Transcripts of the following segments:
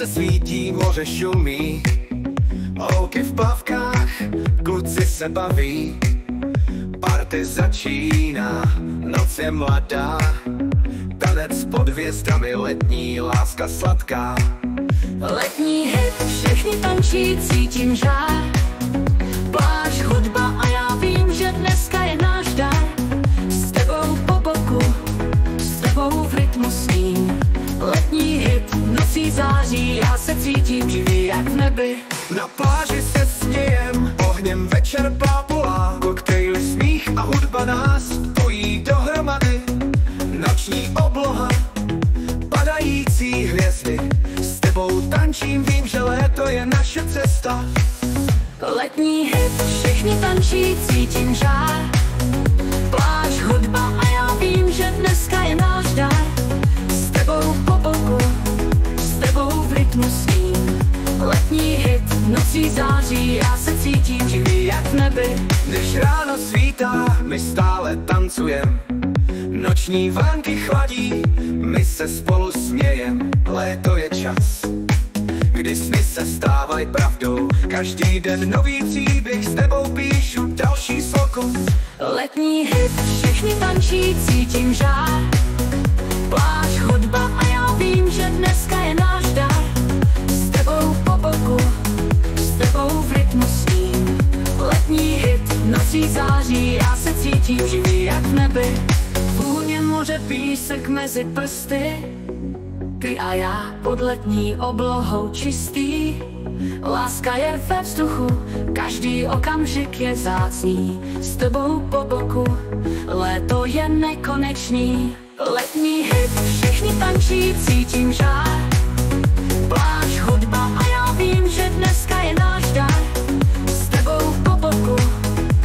slunce svítí, moře šumí, holky v plavkách, kluci se baví. Party začíná, noc je mladá, tanec pod hvězdami, letní láska sladká. Letní hit, všichni tančí, cítím žár. Pláž, hudba a já vím, že dneska je náš dar. S tebou po boku, s tebou v rytmu sním. Letní hit, nocí září, já se cítím živý jak v nebi. Na pláži se smějem, ohněm večer plápolá, koktejly, smích a hudba nás pojí dohromady. Noční obloha, padající hvězdy, s tebou tančím, vím, že léto je naše cesta. Letní hit, všichni tančí, cítím žár. Pláž, hudba a já vím, že dneska je náš dar. S tebou po boku, s tebou v rytmu svým. Letní hit, nocí září, já se cítím živý jak v nebi. Když ráno svítá, my stále tancujem. Noční vánky chladí, my se spolu smějem. Léto je čas, kdy sny se stávají pravdou. Každý den nový příběh, s tebou píšu další sloku. Letní hit, všichni tančí, cítím žár. Pláž, hudba a já vím, že dneska je náš dar. S tebou po boku, s tebou v rytmu svým. Letní hit, nocí září, já se cítím živý jak v nebi. Vůně moře, písek mezi prsty, ty a já pod letní oblohou čistý. Láska je ve vzduchu, každý okamžik je vzácný. S tebou po boku, léto je nekonečný. Letní hit, všichni tančí, cítím žár. Pláž, hudba a já vím, že dneska je náš dar. S tebou po boku,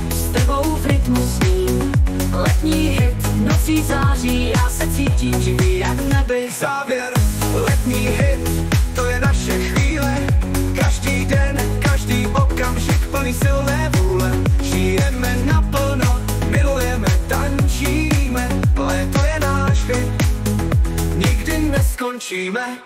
s tebou v rytmu svým. Letní hit, nocí září, já se cítím živý jak v nebi. Závěr, letní hit, to je naše chvíle. Každý den, každý okamžik plný silné vůle. Žijeme naplno, milujeme, tančíme. Léto je náš hit, nikdy neskončíme.